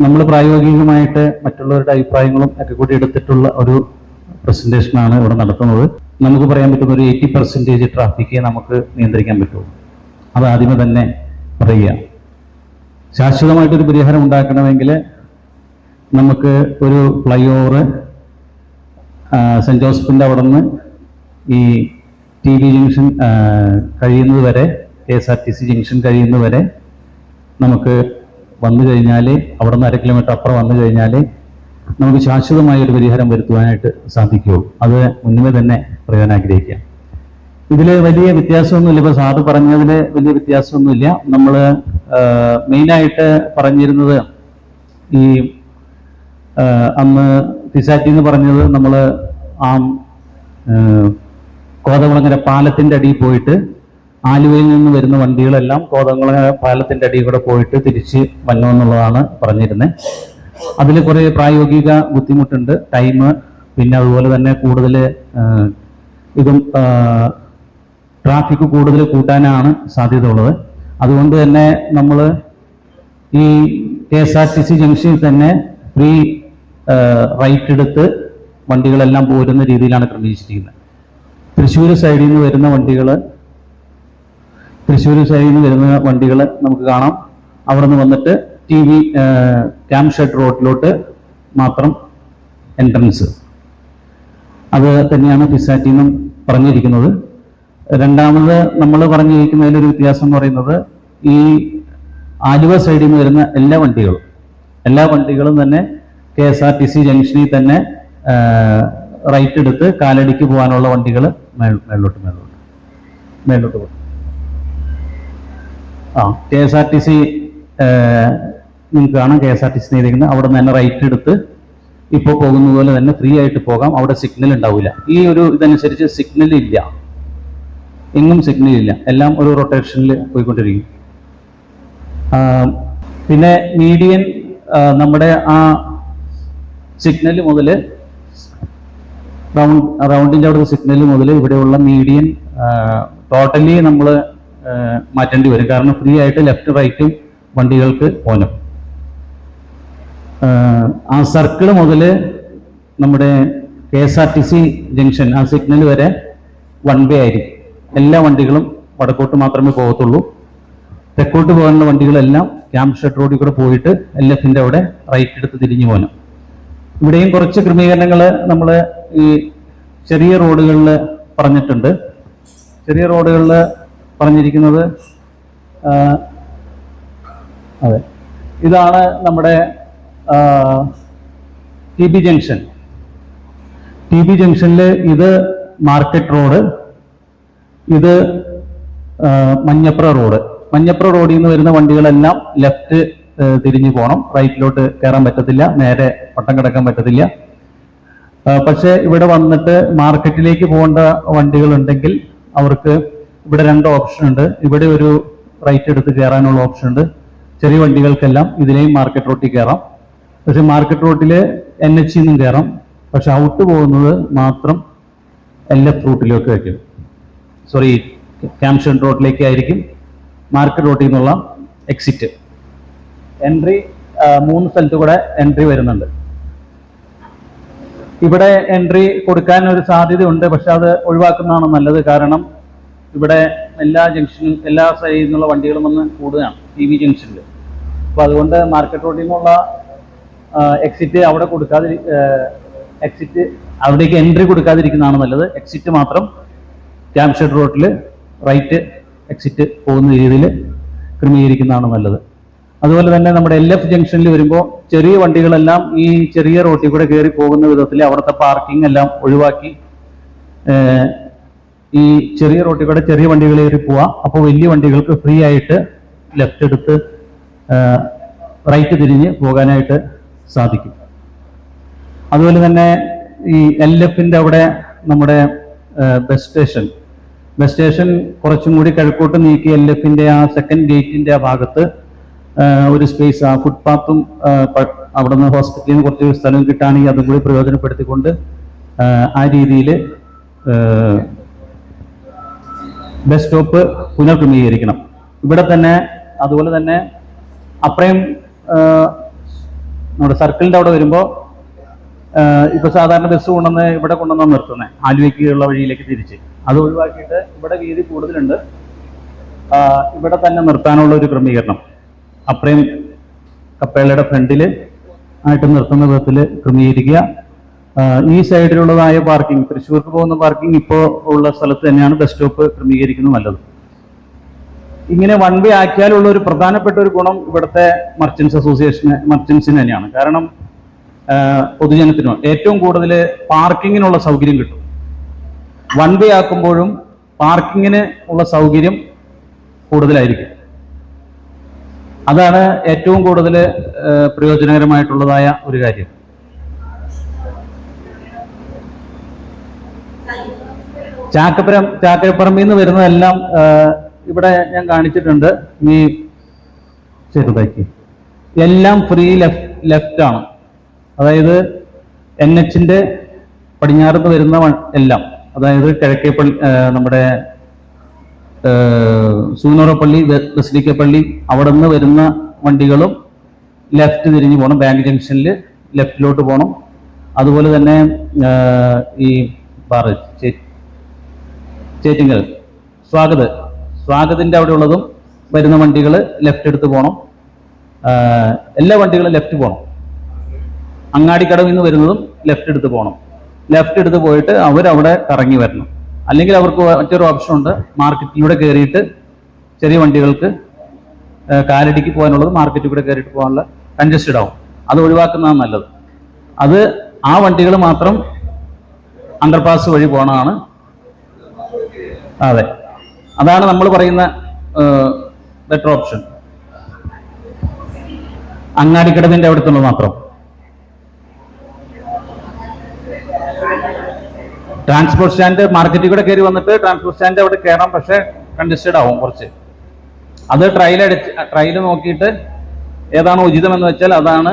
നമ്മൾ പ്രായോഗികമായിട്ട് മറ്റുള്ളവരുടെ അഭിപ്രായങ്ങളും ഒക്കെ കൂടി എടുത്തിട്ടുള്ള ഒരു പ്രസന്റേഷനാണ് ഇവിടെ നടത്തുന്നത്. നമുക്ക് പറയാൻ പറ്റുന്ന ഒരു 80% ട്രാഫിക്കേ നമുക്ക് നിയന്ത്രിക്കാൻ പറ്റുള്ളൂ. അത് ആദ്യമേ തന്നെ പറയുക. ശാശ്വതമായിട്ടൊരു പരിഹാരം ഉണ്ടാക്കണമെങ്കിൽ നമുക്ക് ഒരു ഫ്ലൈ ഓവർ സെൻറ് ജോസഫിൻ്റെ അവിടെ നിന്ന് ഈ TV ജംഗ്ഷൻ കഴിയുന്നത് വരെ, KSRTC ജംഗ്ഷൻ കഴിയുന്നത് വരെ നമുക്ക് വന്നു കഴിഞ്ഞാൽ, അവിടെ നിന്ന് 1/2 കിലോമീറ്റർ അപ്പുറം വന്നു കഴിഞ്ഞാൽ നമുക്ക് ശാശ്വതമായ ഒരു പരിഹാരം വരുത്തുവാനായിട്ട് സാധിക്കുകയുള്ളൂ. അത് മുന്നേ തന്നെ പറയാൻ ആഗ്രഹിക്കാം. ഇതിൽ വലിയ വ്യത്യാസമൊന്നുമില്ല. ഇപ്പോൾ സാറ് പറഞ്ഞതിൽ വലിയ വ്യത്യാസമൊന്നുമില്ല. നമ്മൾ മെയിനായിട്ട് പറഞ്ഞിരുന്നത് ഈ അന്ന് ഫിസാറ്റി എന്ന് പറഞ്ഞത് നമ്മൾ ആ കോതകുളങ്ങര പാലത്തിൻ്റെ അടിയിൽ പോയിട്ട് ആലുവയിൽ നിന്ന് വരുന്ന വണ്ടികളെല്ലാം കോതകുളങ്ങര പാലത്തിൻ്റെ അടിയിൽ കൂടെ പോയിട്ട് തിരിച്ച് വരണമെന്നുള്ളതാണ് പറഞ്ഞിരുന്നത്. അതിൽ കുറേ പ്രായോഗിക ബുദ്ധിമുട്ടുണ്ട്, ടൈം, പിന്നെ അതുപോലെ തന്നെ കൂടുതൽ ഇതും ട്രാഫിക് കൂടുതൽ കൂട്ടാനാണ് സാധ്യത ഉള്ളത്. അതുകൊണ്ട് തന്നെ നമ്മൾ ഈ KSRTC ജംഗ്ഷനിൽ തന്നെ ഫ്രീ റൈറ്റ് എടുത്ത് വണ്ടികളെല്ലാം പോരുന്ന രീതിയിലാണ് ക്രമീകരിച്ചിരിക്കുന്നത്. തൃശ്ശൂർ സൈഡിൽ നിന്ന് വരുന്ന വണ്ടികൾ നമുക്ക് കാണാം. അവിടെ നിന്ന് വന്നിട്ട് ക്യാമ്പ് ഷെഡ് റോഡിലോട്ട് മാത്രം എൻട്രൻസ്. അത് തന്നെയാണ് ഫിസാറ്റിൽ നിന്നും പറഞ്ഞിരിക്കുന്നത്. രണ്ടാമത് നമ്മൾ പറഞ്ഞിരിക്കുന്നതിലൊരു വ്യത്യാസം എന്ന് പറയുന്നത്, ഈ ആലുവ സൈഡിൽ നിന്ന് വരുന്ന എല്ലാ വണ്ടികളും തന്നെ KSRTC ജംഗ്ഷനിൽ തന്നെ റൈറ്റ് എടുത്ത് കാലടിക്ക് പോകാനുള്ള വണ്ടികൾ മേലോട്ട് പോകും. KSRTC നിങ്ങൾക്ക് കാണാം, KSRTC ചെയ്തിരിക്കുന്നത് അവിടെ നിന്ന് തന്നെ റൈറ്റ് എടുത്ത് ഇപ്പോൾ പോകുന്നത് പോലെ തന്നെ ഫ്രീ ആയിട്ട് പോകാം. അവിടെ സിഗ്നൽ ഉണ്ടാവില്ല. ഈ ഒരു ഇതനുസരിച്ച് സിഗ്നൽ ഇല്ല, എങ്ങും സിഗ്നൽ ഇല്ല, എല്ലാം ഒരു റൊട്ടേഷനിൽ പോയിക്കൊണ്ടിരിക്കും. പിന്നെ മീഡിയൻ നമ്മുടെ ആ സിഗ്നൽ മുതൽ റൗണ്ടിൻ്റെ അവിടുത്തെ സിഗ്നൽ മുതൽ ഇവിടെയുള്ള മീഡിയൻ ടോട്ടലി നമ്മൾ മാറ്റേണ്ടി വരും. കാരണം ഫ്രീ ആയിട്ട് ലെഫ്റ്റ് റൈറ്റും വണ്ടികൾക്ക് പോകാനും. ആ സർക്കിൾ മുതൽ നമ്മുടെ KSRTC ജംഗ്ഷൻ ആ സിഗ്നൽ വരെ 1 വേ ആയിരിക്കും. എല്ലാ വണ്ടികളും വടക്കോട്ട് മാത്രമേ പോകത്തുള്ളൂ. തെക്കോട്ട് പോകാനുള്ള വണ്ടികളെല്ലാം ക്യാമ്പ് ഷെഡ് റോഡിൽ കൂടെ പോയിട്ട് LFൻ്റെ അവിടെ റൈറ്റ് എടുത്ത് തിരിഞ്ഞു പോകാനും. ഇവിടെയും കുറച്ച് ക്രമീകരണങ്ങൾ നമ്മൾ ഈ ചെറിയ റോഡുകളിൽ പറഞ്ഞിട്ടുണ്ട്. ചെറിയ റോഡുകളിൽ പറഞ്ഞിരിക്കുന്നത് അതെ, ഇതാണ് നമ്മുടെ TB ജംഗ്ഷനിൽ ഇത് മാർക്കറ്റ് റോഡ്, ഇത് മഞ്ഞപ്ര റോഡിൽ നിന്ന് വരുന്ന വണ്ടികളെല്ലാം ലെഫ്റ്റ് തിരിഞ്ഞു പോകണം. റൈറ്റിലോട്ട് കയറാൻ പറ്റത്തില്ല, നേരെ വട്ടം കിടക്കാൻ പറ്റത്തില്ല. പക്ഷെ ഇവിടെ വന്നിട്ട് മാർക്കറ്റിലേക്ക് പോകേണ്ട വണ്ടികളുണ്ടെങ്കിൽ അവർക്ക് ഇവിടെ 2 ഓപ്ഷൻ ഉണ്ട്. ഇവിടെ ഒരു റൈറ്റ് എടുത്ത് കയറാനുള്ള ഓപ്ഷൻ ഉണ്ട്. ചെറിയ വണ്ടികൾക്കെല്ലാം ഇതിലെയും മാർക്കറ്റ് റോട്ടിൽ കയറാം. പക്ഷെ മാർക്കറ്റ് റോട്ടിൽ NH നിന്നും കയറാം. പക്ഷെ ഔട്ട് പോകുന്നത് മാത്രം LF റൂട്ടിലേക്ക് വയ്ക്കും. ക്യാമ്പ് ഷെഡ് റോഡിലേക്ക് ആയിരിക്കും മാർക്കറ്റ് റോട്ടിൽ നിന്നുള്ള എക്സിറ്റ്. എൻട്രി 3 സ്ഥലത്ത് കൂടെ എൻട്രി വരുന്നുണ്ട്. ഇവിടെ എൻട്രി കൊടുക്കാൻ ഒരു സാധ്യതയുണ്ട്, പക്ഷെ അത് ഒഴിവാക്കുന്നതാണ് നല്ലത്. കാരണം ഇവിടെ എല്ലാ ജംഗ്ഷനും എല്ലാ സൈഡിൽ നിന്നുള്ള വണ്ടികളും വന്ന് കൂടുകയാണ് TB ജംഗ്ഷനിൽ. അപ്പോൾ അതുകൊണ്ട് മാർക്കറ്റ് റോഡിൽ നിന്നുള്ള എക്സിറ്റ് അവിടേക്ക് എൻട്രി കൊടുക്കാതിരിക്കുന്നതാണ് നല്ലത്. എക്സിറ്റ് മാത്രം ക്യാമ്പ് ഷെഡ് റോഡിൽ റൈറ്റ് എക്സിറ്റ് പോകുന്ന രീതിയിൽ ക്രമീകരിക്കുന്നതാണ് നല്ലത്. അതുപോലെ തന്നെ നമ്മുടെ LF ജംഗ്ഷനിൽ വരുമ്പോൾ ചെറിയ വണ്ടികളെല്ലാം ഈ ചെറിയ റോട്ടിൽ കൂടെ കയറി പോകുന്ന വിധത്തിൽ അവിടുത്തെ പാർക്കിംഗ് എല്ലാം ഒഴിവാക്കി ഈ ചെറിയ റോട്ടിൽ കൂടെ ചെറിയ വണ്ടികൾ കയറി പോവാം. അപ്പോൾ വലിയ വണ്ടികൾക്ക് ഫ്രീ ആയിട്ട് ലെഫ്റ്റ് എടുത്ത് റൈറ്റ് തിരിഞ്ഞ് പോകാനായിട്ട് സാധിക്കും. അതുപോലെ തന്നെ ഈ LFൻ്റെ അവിടെ നമ്മുടെ ബസ് സ്റ്റേഷൻ കുറച്ചും കൂടി കിഴക്കോട്ട് നീക്കി LFൻ്റെ ആ സെക്കൻഡ് ഗേറ്റിൻ്റെ ആ ഭാഗത്ത് ഒരു സ്പേസ്, ആ ഫുട്പാത്തും അവിടെ നിന്ന് ഹോസ്പിറ്റലിൽ നിന്ന് കുറച്ച് സ്ഥലം കിട്ടുകയാണെങ്കിൽ അതും കൂടി പ്രയോജനപ്പെടുത്തിക്കൊണ്ട് ആ രീതിയിൽ ബസ് സ്റ്റോപ്പ് പുനർക്രമീകരിക്കണം. ഇവിടെ തന്നെ അതുപോലെ തന്നെ അപ്പറയും നമ്മുടെ സർക്കിളിന്റെ അവിടെ വരുമ്പോൾ ഇപ്പൊ സാധാരണ ബസ് ഇവിടെ കൊണ്ടുവന്ന് നിർത്തുന്നത് ആലുവയ്ക്കുള്ള വഴിയിലേക്ക് തിരിച്ച്, അത് ഒഴിവാക്കിയിട്ട് ഇവിടെ വീതി കൂടുതലുണ്ട്, ഇവിടെ തന്നെ നിർത്താനുള്ള ഒരു ക്രമീകരണം അപ്പറയും കപ്പേളയുടെ ഫ്രണ്ടിൽ ആയിട്ട് നിർത്തുന്ന വിധത്തിൽ ക്രമീകരിക്കുക. ഈ സൈഡിലുള്ളതായ പാർക്കിംഗ്, തൃശ്ശൂർക്ക് പോകുന്ന പാർക്കിംഗ് ഇപ്പോൾ ഉള്ള സ്ഥലത്ത് തന്നെയാണ് ബസ് സ്റ്റോപ്പ് ക്രമീകരിക്കുന്നത് നല്ലത്. ഇങ്ങനെ വൺ വേ ആക്കിയാലുള്ള ഒരു പ്രധാനപ്പെട്ട ഒരു ഗുണം ഇവിടുത്തെ മർച്ചൻസിന് തന്നെയാണ്. കാരണം പൊതുജനത്തിനോ ഏറ്റവും കൂടുതൽ പാർക്കിങ്ങിനുള്ള സൗകര്യം കിട്ടും. വൺ വേ ആക്കുമ്പോഴും പാർക്കിങ്ങിന് ഉള്ള സൗകര്യം കൂടുതലായിരിക്കും. അതാണ് ഏറ്റവും കൂടുതൽ പ്രയോജനകരമായിട്ടുള്ളതായ ഒരു കാര്യം. ചാക്കരപ്പറമ്പിൽ നിന്ന് വരുന്നതെല്ലാം ഇവിടെ ഞാൻ കാണിച്ചിട്ടുണ്ട്. ഈ ചെറുതാക്കി എല്ലാം ഫ്രീ ലെഫ്റ്റ് ആണ്. അതായത് NH-ന്റെ പടിഞ്ഞാറത്ത് വരുന്ന എല്ലാം, അതായത് കിഴക്കേപ്പള്ളി, നമ്മുടെ സൂനോറപ്പള്ളി, ബസിലിക്കപ്പള്ളി അവിടെ നിന്ന് വരുന്ന വണ്ടികളും ലെഫ്റ്റ് തിരിഞ്ഞ് പോകണം. ബാങ്ക് ജംഗ്ഷനിൽ ലെഫ്റ്റിലോട്ട് പോകണം. അതുപോലെ തന്നെ ഈ ചേറ്റിങ്ങൽ സ്വാഗതിന്റെ അവിടെ ഉള്ളതും വരുന്ന വണ്ടികൾ ലെഫ്റ്റ് എടുത്ത് പോകണം. എല്ലാ വണ്ടികളും ലെഫ്റ്റ് പോകണം. അങ്ങാടിക്കടവിൽ നിന്ന് വരുന്നതും ലെഫ്റ്റ് എടുത്ത് പോകണം. ലെഫ്റ്റ് എടുത്ത് പോയിട്ട് അവരവിടെ കറങ്ങി വരണം. അല്ലെങ്കിൽ അവർക്ക് മറ്റൊരു ഓപ്ഷൻ ഉണ്ട്, മാർക്കറ്റിലൂടെ കയറിയിട്ട് ചെറിയ വണ്ടികൾക്ക് കാലടിക്ക് പോകാനുള്ളത് മാർക്കറ്റിൽ കൂടെ കയറിയിട്ട് പോകാനുള്ള കൺജസ്റ്റഡ് ആവും. അത് ഒഴിവാക്കുന്നതാണ് നല്ലത്. അത് ആ വണ്ടികൾ മാത്രം അണ്ടർപാസ് വഴി പോകണതാണ്. അതെ, അതാണ് നമ്മൾ പറയുന്ന ബെറ്റർ ഓപ്ഷൻ. അങ്ങാടിക്കടവിന്റെ അവിടുത്തുള്ളത് മാത്രം. ട്രാൻസ്പോർട്ട് സ്റ്റാൻഡ് മാർക്കറ്റിൽ കൂടെ കയറി വന്നിട്ട് ട്രാൻസ്പോർട്ട് സ്റ്റാൻഡ് അവിടെ കയറാം, പക്ഷെ കൺജസ്റ്റഡ് ആവും കുറച്ച്. അത് ട്രയൽ നോക്കിയിട്ട് ഏതാണ് ഉചിതം എന്ന് വെച്ചാൽ അതാണ്